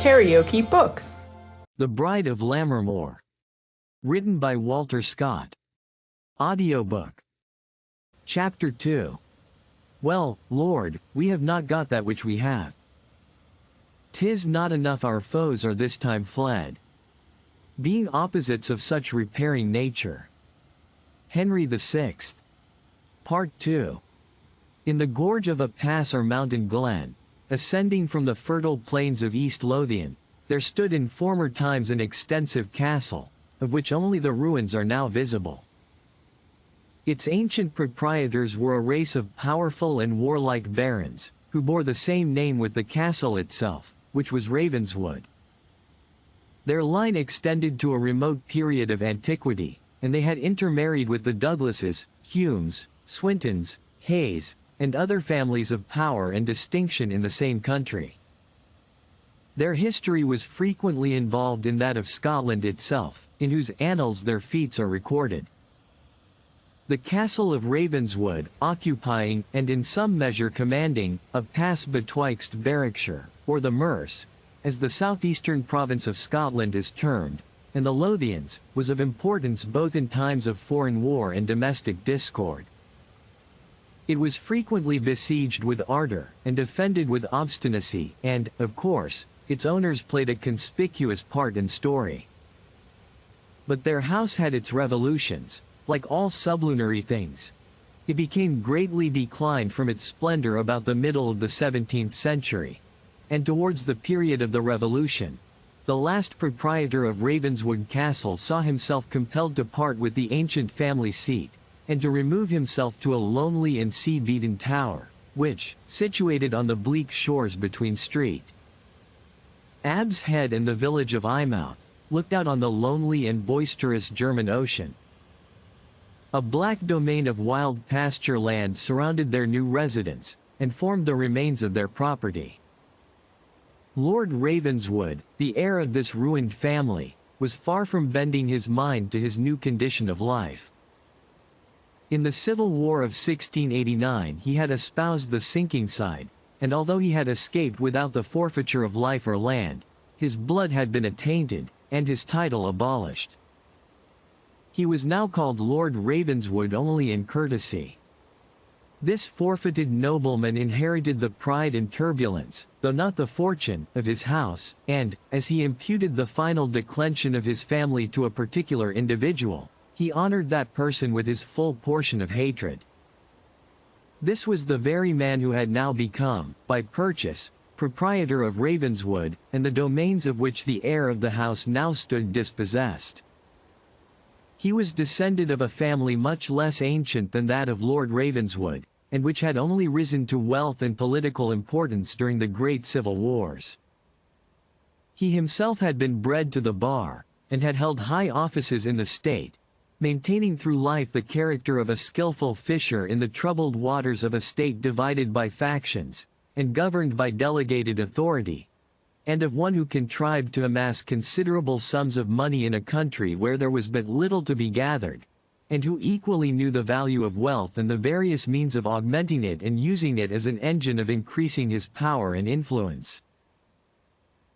KaraokeBooks. The Bride of Lammermoor. Written by Walter Scott. Audiobook. Chapter 2. Well, Lord, we have not got that which we have. 'Tis not enough our foes are this time fled, being opposites of such repairing nature. Henry VI. Part 2. In the gorge of a pass or mountain glen, ascending from the fertile plains of East Lothian, there stood in former times an extensive castle, of which only the ruins are now visible. Its ancient proprietors were a race of powerful and warlike barons, who bore the same name with the castle itself, which was Ravenswood. Their line extended to a remote period of antiquity, and they had intermarried with the Douglases, Humes, Swintons, Hayes, and other families of power and distinction in the same country. Their history was frequently involved in that of Scotland itself, in whose annals their feats are recorded. The castle of Ravenswood, occupying, and in some measure commanding, a pass betwixt Berwickshire, or the Merse, as the southeastern province of Scotland is termed, and the Lothians, was of importance both in times of foreign war and domestic discord. It was frequently besieged with ardor, and defended with obstinacy, and, of course, its owners played a conspicuous part in story. But their house had its revolutions, like all sublunary things. It became greatly declined from its splendor about the middle of the 17th century, and towards the period of the Revolution, the last proprietor of Ravenswood Castle saw himself compelled to part with the ancient family seat, and to remove himself to a lonely and sea-beaten tower, which, situated on the bleak shores between Street Abb's Head and the village of Eyemouth, looked out on the lonely and boisterous German Ocean. A black domain of wild pasture land surrounded their new residence, and formed the remains of their property. Lord Ravenswood, the heir of this ruined family, was far from bending his mind to his new condition of life. In the Civil War of 1689 he had espoused the sinking side, and although he had escaped without the forfeiture of life or land, his blood had been attainted, and his title abolished. He was now called Lord Ravenswood only in courtesy. This forfeited nobleman inherited the pride and turbulence, though not the fortune, of his house, and, as he imputed the final declension of his family to a particular individual, he honored that person with his full portion of hatred. This was the very man who had now become, by purchase, proprietor of Ravenswood, and the domains of which the heir of the house now stood dispossessed. He was descended of a family much less ancient than that of Lord Ravenswood, and which had only risen to wealth and political importance during the great civil wars. He himself had been bred to the bar, and had held high offices in the state, maintaining through life the character of a skillful fisher in the troubled waters of a state divided by factions, and governed by delegated authority, and of one who contrived to amass considerable sums of money in a country where there was but little to be gathered, and who equally knew the value of wealth and the various means of augmenting it and using it as an engine of increasing his power and influence.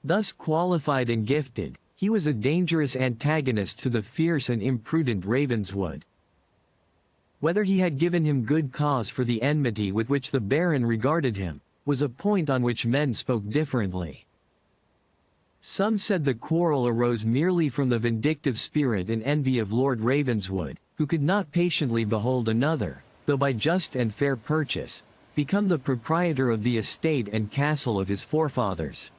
Thus qualified and gifted, he was a dangerous antagonist to the fierce and imprudent Ravenswood. Whether he had given him good cause for the enmity with which the baron regarded him, was a point on which men spoke differently. Some said the quarrel arose merely from the vindictive spirit and envy of Lord Ravenswood, who could not patiently behold another, though by just and fair purchase, become the proprietor of the estate and castle of his forefathers.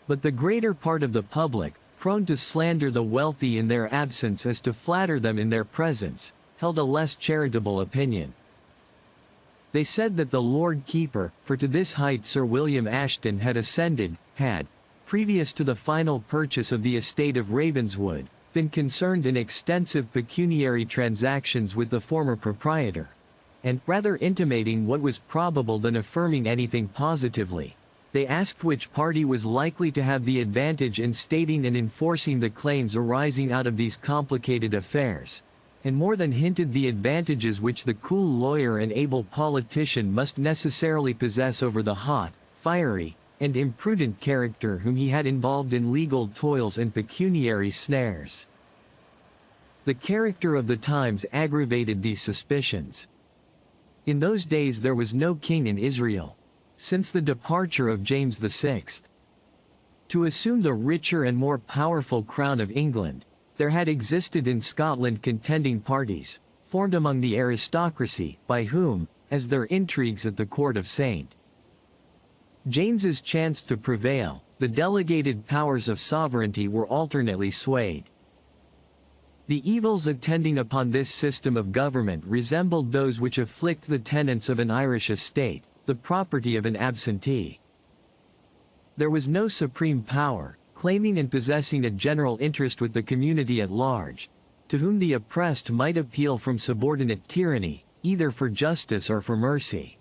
But the greater part of the public, prone to slander the wealthy in their absence as to flatter them in their presence, held a less charitable opinion. They said that the Lord Keeper, for to this height Sir William Ashton had ascended, had, previous to the final purchase of the estate of Ravenswood, been concerned in extensive pecuniary transactions with the former proprietor, and, rather intimating what was probable than affirming anything positively, they asked which party was likely to have the advantage in stating and enforcing the claims arising out of these complicated affairs, and more than hinted the advantages which the cool lawyer and able politician must necessarily possess over the hot, fiery, and imprudent character whom he had involved in legal toils and pecuniary snares. The character of the times aggravated these suspicions. In those days there was no king in Israel, since the departure of James VI. To assume the richer and more powerful crown of England, there had existed in Scotland contending parties, formed among the aristocracy, by whom, as their intrigues at the court of St. James's chanced to prevail, the delegated powers of sovereignty were alternately swayed. The evils attending upon this system of government resembled those which afflict the tenants of an Irish estate, the property of an absentee. There was no supreme power, claiming and possessing a general interest with the community at large, to whom the oppressed might appeal from subordinate tyranny, either for justice or for mercy.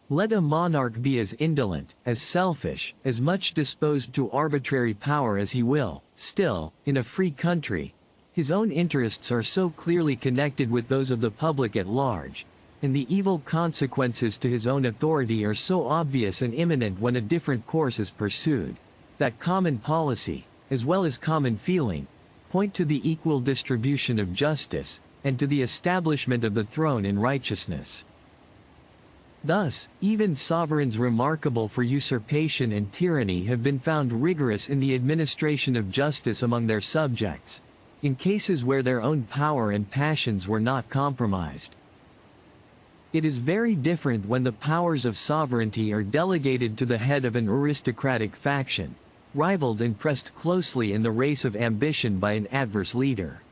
Let a monarch be as indolent, as selfish, as much disposed to arbitrary power as he will, still, in a free country, his own interests are so clearly connected with those of the public at large, and the evil consequences to his own authority are so obvious and imminent when a different course is pursued, that common policy, as well as common feeling, point to the equal distribution of justice, and to the establishment of the throne in righteousness. Thus, even sovereigns remarkable for usurpation and tyranny have been found rigorous in the administration of justice among their subjects, in cases where their own power and passions were not compromised. It is very different when the powers of sovereignty are delegated to the head of an aristocratic faction, rivaled and pressed closely in the race of ambition by an adverse leader.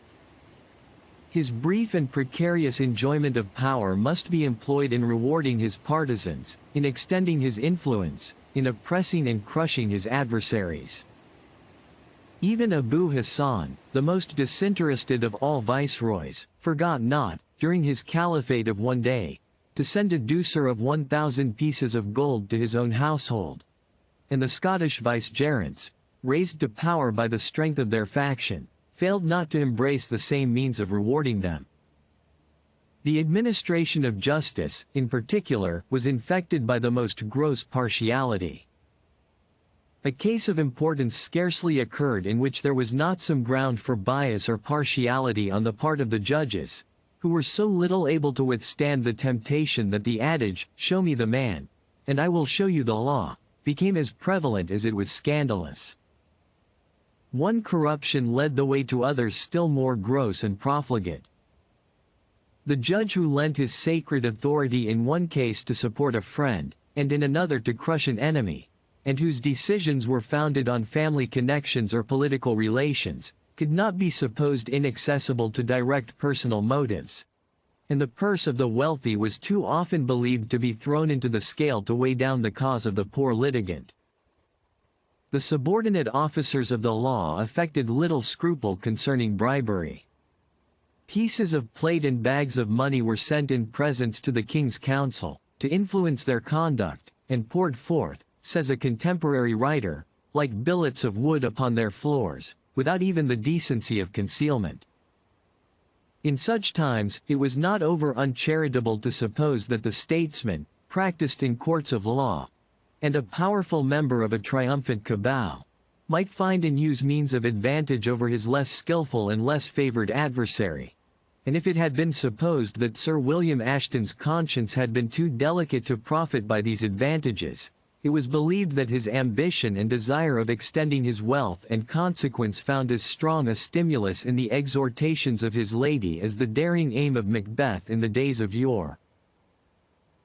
His brief and precarious enjoyment of power must be employed in rewarding his partisans, in extending his influence, in oppressing and crushing his adversaries. Even Abu Hassan, the most disinterested of all viceroys, forgot not, during his caliphate of one day, to send a douceur of 1,000 pieces of gold to his own household. And the Scottish vicegerents, raised to power by the strength of their faction, failed not to embrace the same means of rewarding them. The administration of justice, in particular, was infected by the most gross partiality. A case of importance scarcely occurred in which there was not some ground for bias or partiality on the part of the judges, who were so little able to withstand the temptation that the adage, "Show me the man, and I will show you the law," became as prevalent as it was scandalous. One corruption led the way to others still more gross and profligate. The judge who lent his sacred authority in one case to support a friend, and in another to crush an enemy, and whose decisions were founded on family connections or political relations, could not be supposed inaccessible to direct personal motives. And the purse of the wealthy was too often believed to be thrown into the scale to weigh down the cause of the poor litigant. The subordinate officers of the law affected little scruple concerning bribery. Pieces of plate and bags of money were sent in presents to the king's council, to influence their conduct, and poured forth, says a contemporary writer, like billets of wood upon their floors, without even the decency of concealment. In such times, it was not over uncharitable to suppose that the statesman, practiced in courts of law, and a powerful member of a triumphant cabal, might find and use means of advantage over his less skillful and less favored adversary. And if it had been supposed that Sir William Ashton's conscience had been too delicate to profit by these advantages, it was believed that his ambition and desire of extending his wealth and consequence found as strong a stimulus in the exhortations of his lady as the daring aim of Macbeth in the days of yore.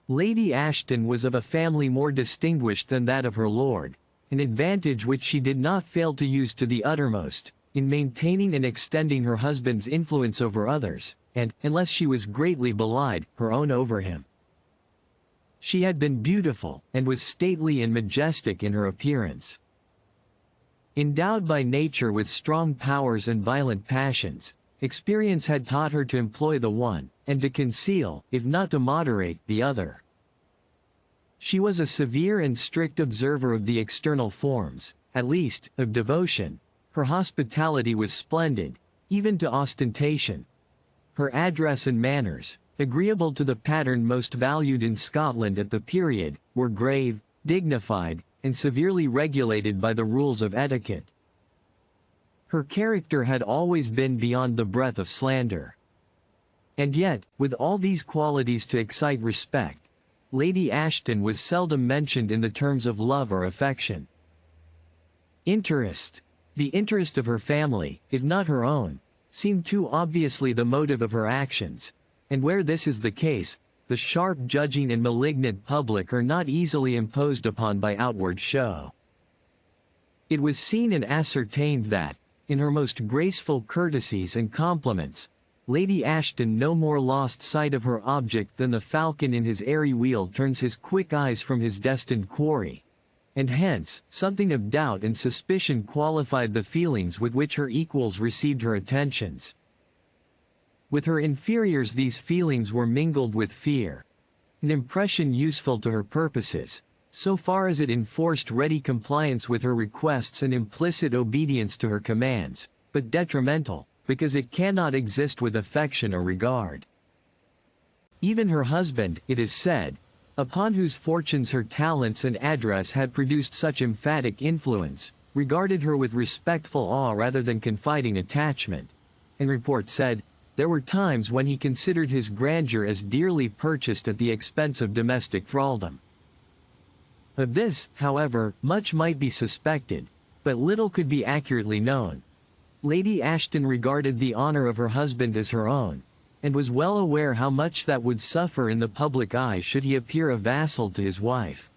Lady Ashton was of a family more distinguished than that of her lord, an advantage which she did not fail to use to the uttermost, in maintaining and extending her husband's influence over others, and, unless she was greatly belied, her own over him. She had been beautiful, and was stately and majestic in her appearance. Endowed by nature with strong powers and violent passions, experience had taught her to employ the one, and to conceal, if not to moderate, the other. She was a severe and strict observer of the external forms, at least, of devotion. Her hospitality was splendid, even to ostentation. Her address and manners, agreeable to the pattern most valued in Scotland at the period, were grave, dignified, and severely regulated by the rules of etiquette. Her character had always been beyond the breath of slander. And yet, with all these qualities to excite respect, Lady Ashton was seldom mentioned in the terms of love or affection. Interest. The interest of her family, if not her own, seemed too obviously the motive of her actions, and where this is the case, the sharp judging and malignant public are not easily imposed upon by outward show. It was seen and ascertained that, in her most graceful courtesies and compliments, Lady Ashton no more lost sight of her object than the falcon in his airy wheel turns his quick eyes from his destined quarry. And hence, something of doubt and suspicion qualified the feelings with which her equals received her attentions. With her inferiors these feelings were mingled with fear, an impression useful to her purposes, so far as it enforced ready compliance with her requests and implicit obedience to her commands, but detrimental, because it cannot exist with affection or regard. Even her husband, it is said, upon whose fortunes her talents and address had produced such emphatic influence, regarded her with respectful awe rather than confiding attachment, and report said, there were times when he considered his grandeur as dearly purchased at the expense of domestic thraldom. Of this, however, much might be suspected, but little could be accurately known. Lady Ashton regarded the honor of her husband as her own, and was well aware how much that would suffer in the public eye should he appear a vassal to his wife.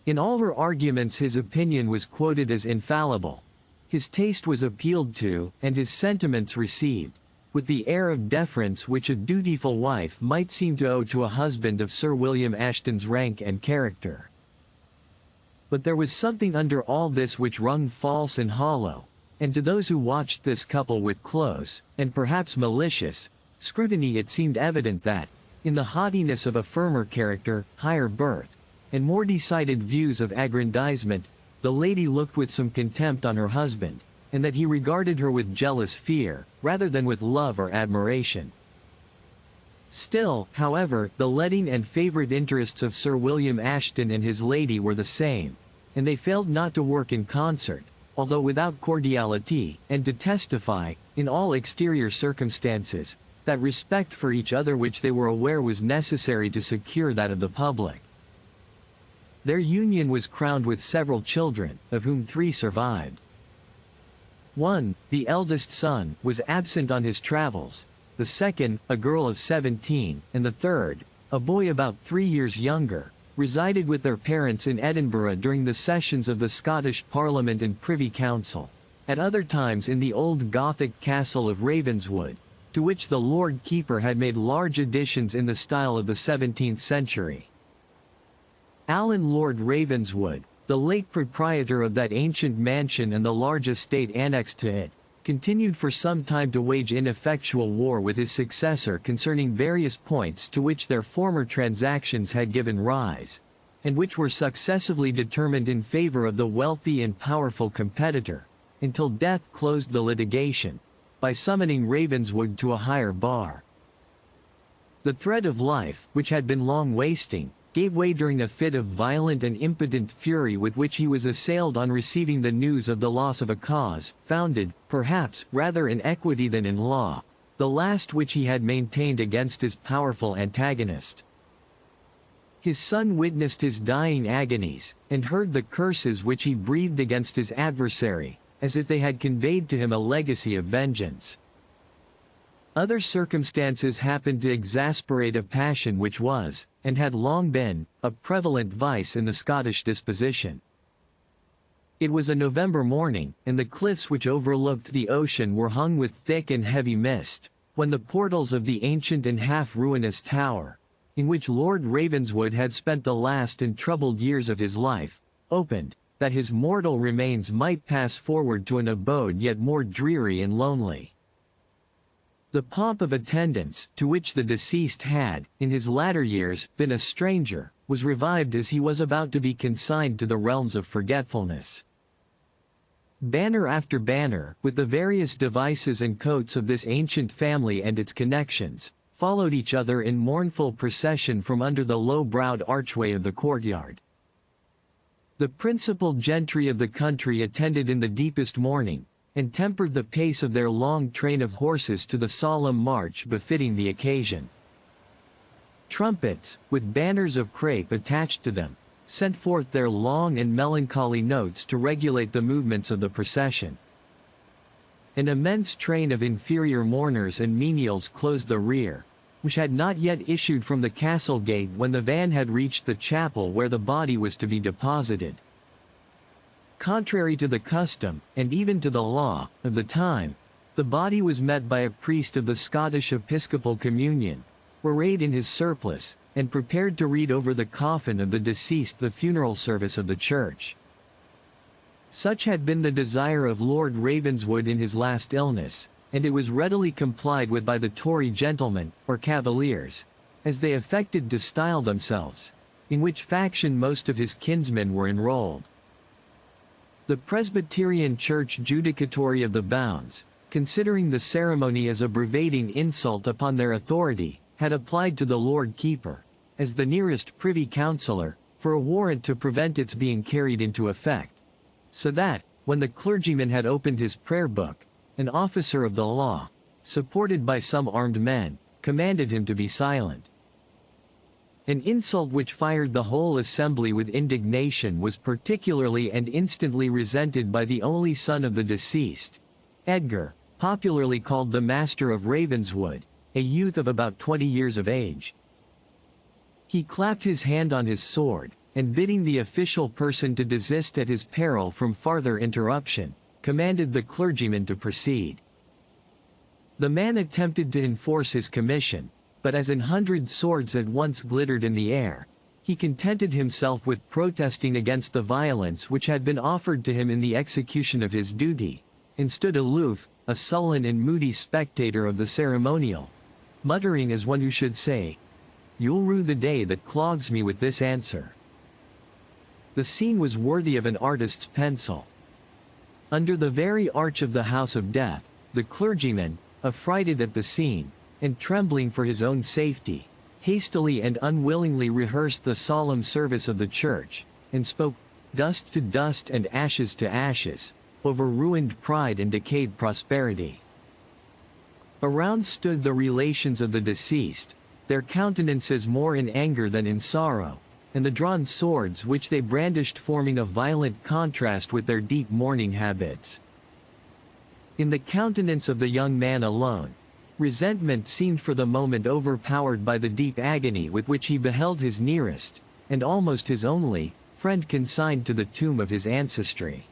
In all her arguments his opinion was quoted as infallible. His taste was appealed to, and his sentiments received, with the air of deference which a dutiful wife might seem to owe to a husband of Sir William Ashton's rank and character. But there was something under all this which rung false and hollow, and to those who watched this couple with close, and perhaps malicious, scrutiny it seemed evident that, in the haughtiness of a firmer character, higher birth, and more decided views of aggrandizement, the lady looked with some contempt on her husband, and that he regarded her with jealous fear, rather than with love or admiration. Still, however, the leading and favorite interests of Sir William Ashton and his lady were the same, and they failed not to work in concert, although without cordiality, and to testify, in all exterior circumstances, that respect for each other which they were aware was necessary to secure that of the public. Their union was crowned with several children, of whom 3 survived. One, the eldest son, was absent on his travels, the second, a girl of 17, and the third, a boy about 3 years younger, resided with their parents in Edinburgh during the sessions of the Scottish Parliament and Privy Council, at other times in the old Gothic castle of Ravenswood, to which the Lord Keeper had made large additions in the style of the 17th century. Alan Lord Ravenswood, the late proprietor of that ancient mansion and the large estate annexed to it, continued for some time to wage ineffectual war with his successor concerning various points to which their former transactions had given rise, and which were successively determined in favor of the wealthy and powerful competitor, until death closed the litigation, by summoning Ravenswood to a higher bar. The thread of life, which had been long wasting, gave way during a fit of violent and impotent fury with which he was assailed on receiving the news of the loss of a cause, founded, perhaps, rather in equity than in law, the last which he had maintained against his powerful antagonist. His son witnessed his dying agonies, and heard the curses which he breathed against his adversary, as if they had conveyed to him a legacy of vengeance. Other circumstances happened to exasperate a passion which was, and had long been, a prevalent vice in the Scottish disposition. It was a November morning, and the cliffs which overlooked the ocean were hung with thick and heavy mist, when the portals of the ancient and half-ruinous tower, in which Lord Ravenswood had spent the last and troubled years of his life, opened, that his mortal remains might pass forward to an abode yet more dreary and lonely. The pomp of attendance, to which the deceased had, in his latter years, been a stranger, was revived as he was about to be consigned to the realms of forgetfulness. Banner after banner, with the various devices and coats of this ancient family and its connections, followed each other in mournful procession from under the low-browed archway of the courtyard. The principal gentry of the country attended in the deepest mourning, and tempered the pace of their long train of horses to the solemn march befitting the occasion. Trumpets, with banners of crape attached to them, sent forth their long and melancholy notes to regulate the movements of the procession. An immense train of inferior mourners and menials closed the rear, which had not yet issued from the castle gate when the van had reached the chapel where the body was to be deposited. Contrary to the custom, and even to the law, of the time, the body was met by a priest of the Scottish Episcopal Communion, arrayed in his surplice, and prepared to read over the coffin of the deceased the funeral service of the church. Such had been the desire of Lord Ravenswood in his last illness, and it was readily complied with by the Tory gentlemen, or cavaliers, as they affected to style themselves, in which faction most of his kinsmen were enrolled. The Presbyterian Church judicatory of the bounds, considering the ceremony as a bravading insult upon their authority, had applied to the Lord Keeper, as the nearest Privy Councillor, for a warrant to prevent its being carried into effect, so that, when the clergyman had opened his prayer book, an officer of the law, supported by some armed men, commanded him to be silent. An insult which fired the whole assembly with indignation was particularly and instantly resented by the only son of the deceased, Edgar, popularly called the Master of Ravenswood, a youth of about 20 years of age. He clapped his hand on his sword, and bidding the official person to desist at his peril from farther interruption, commanded the clergyman to proceed. The man attempted to enforce his commission, but as 100 swords at once glittered in the air, he contented himself with protesting against the violence which had been offered to him in the execution of his duty, and stood aloof, a sullen and moody spectator of the ceremonial, muttering as one who should say, "You'll rue the day that clogs me with this answer." The scene was worthy of an artist's pencil. Under the very arch of the house of death, the clergyman, affrighted at the scene, and trembling for his own safety, hastily and unwillingly rehearsed the solemn service of the church, and spoke, "Dust to dust and ashes to ashes," over ruined pride and decayed prosperity. Around stood the relations of the deceased, their countenances more in anger than in sorrow, and the drawn swords which they brandished forming a violent contrast with their deep mourning habits. In the countenance of the young man alone, resentment seemed for the moment overpowered by the deep agony with which he beheld his nearest, and almost his only, friend consigned to the tomb of his ancestry.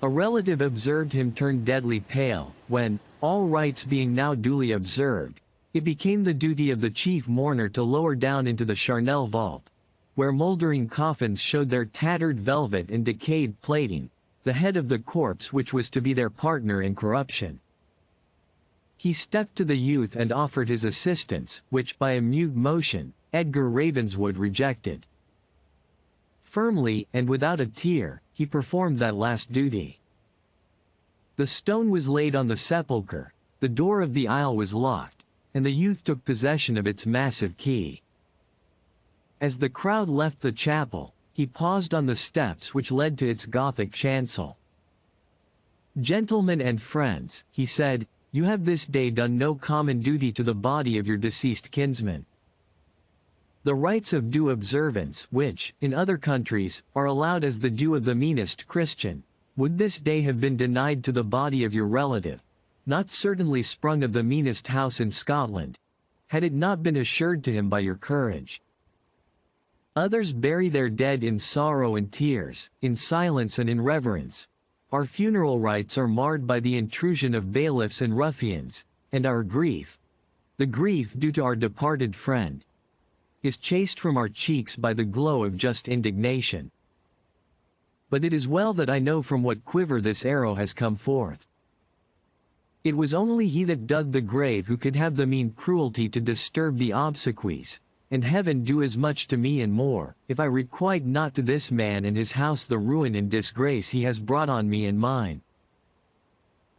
A relative observed him turn deadly pale, when, all rites being now duly observed, it became the duty of the chief mourner to lower down into the charnel vault, where mouldering coffins showed their tattered velvet and decayed plating, the head of the corpse which was to be their partner in corruption. He stepped to the youth and offered his assistance, which by a mute motion, Edgar Ravenswood rejected. Firmly, and without a tear, he performed that last duty. The stone was laid on the sepulchre, the door of the aisle was locked, and the youth took possession of its massive key. As the crowd left the chapel, he paused on the steps which led to its Gothic chancel. "Gentlemen and friends," he said, "you have this day done no common duty to the body of your deceased kinsman. The rites of due observance which, in other countries, are allowed as the due of the meanest Christian, would this day have been denied to the body of your relative, not certainly sprung of the meanest house in Scotland, had it not been assured to him by your courage. Others bury their dead in sorrow and tears, in silence and in reverence. Our funeral rites are marred by the intrusion of bailiffs and ruffians, and our grief, the grief due to our departed friend, is chased from our cheeks by the glow of just indignation. But it is well that I know from what quiver this arrow has come forth. It was only he that dug the grave who could have the mean cruelty to disturb the obsequies, and heaven do as much to me and more, if I requite not to this man and his house the ruin and disgrace he has brought on me and mine."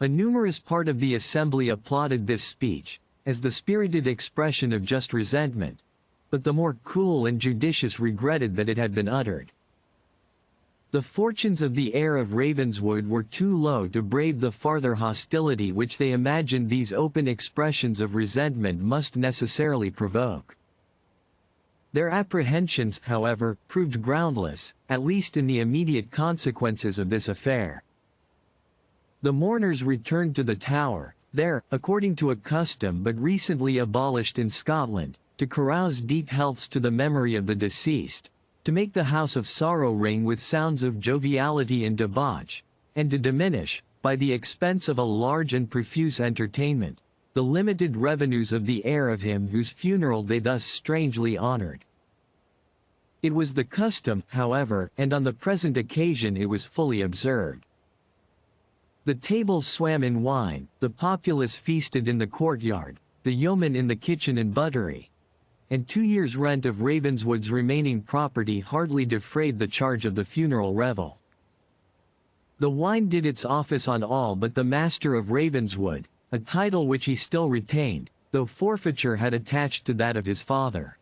A numerous part of the assembly applauded this speech, as the spirited expression of just resentment, but the more cool and judicious regretted that it had been uttered. The fortunes of the heir of Ravenswood were too low to brave the farther hostility which they imagined these open expressions of resentment must necessarily provoke. Their apprehensions, however, proved groundless, at least in the immediate consequences of this affair. The mourners returned to the Tower, there, according to a custom but recently abolished in Scotland, to carouse deep healths to the memory of the deceased, to make the house of sorrow ring with sounds of joviality and debauch, and to diminish, by the expense of a large and profuse entertainment, the limited revenues of the heir of him whose funeral they thus strangely honored. It was the custom, however, and on the present occasion it was fully observed. The tables swam in wine, the populace feasted in the courtyard, the yeomen in the kitchen and buttery, and 2 years' rent of Ravenswood's remaining property hardly defrayed the charge of the funeral revel. The wine did its office on all but the Master of Ravenswood, a title which he still retained, though forfeiture had attached to that of his father.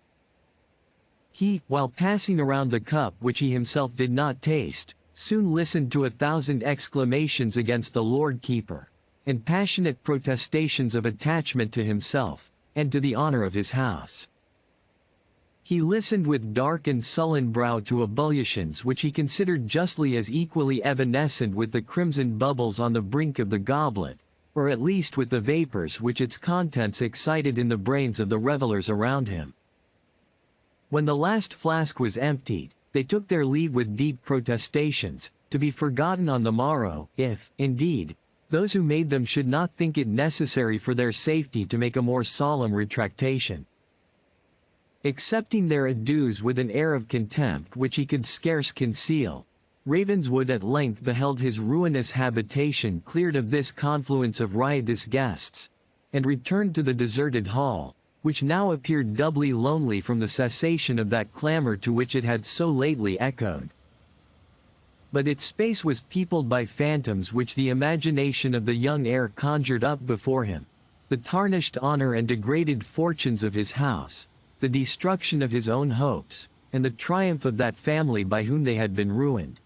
He, while passing around the cup which he himself did not taste, soon listened to 1,000 exclamations against the Lord Keeper, and passionate protestations of attachment to himself, and to the honor of his house. He listened with dark and sullen brow to ebullitions which he considered justly as equally evanescent with the crimson bubbles on the brink of the goblet, or at least with the vapors which its contents excited in the brains of the revellers around him. When the last flask was emptied, they took their leave with deep protestations, to be forgotten on the morrow, if, indeed, those who made them should not think it necessary for their safety to make a more solemn retractation. Accepting their adieus with an air of contempt which he could scarce conceal, Ravenswood at length beheld his ruinous habitation cleared of this confluence of riotous guests, and returned to the deserted hall, which now appeared doubly lonely from the cessation of that clamor to which it had so lately echoed. But its space was peopled by phantoms which the imagination of the young heir conjured up before him, the tarnished honor and degraded fortunes of his house, the destruction of his own hopes, and the triumph of that family by whom they had been ruined.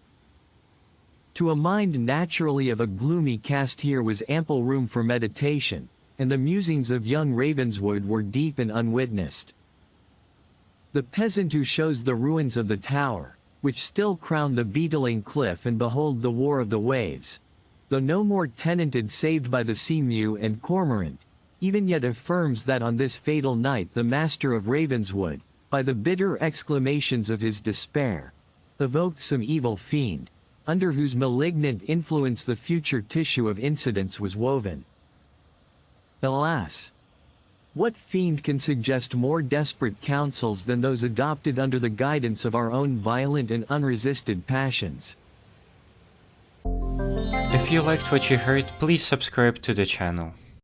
To a mind naturally of a gloomy cast here was ample room for meditation, and the musings of young Ravenswood were deep and unwitnessed. The peasant who shows the ruins of the tower, which still crown the beetling cliff and behold the war of the waves, though no more tenanted save by the sea-mew and cormorant, even yet affirms that on this fatal night the Master of Ravenswood, by the bitter exclamations of his despair, evoked some evil fiend, under whose malignant influence the future tissue of incidents was woven. Alas! What fiend can suggest more desperate counsels than those adopted under the guidance of our own violent and unresisted passions? If you liked what you heard, please subscribe to the channel.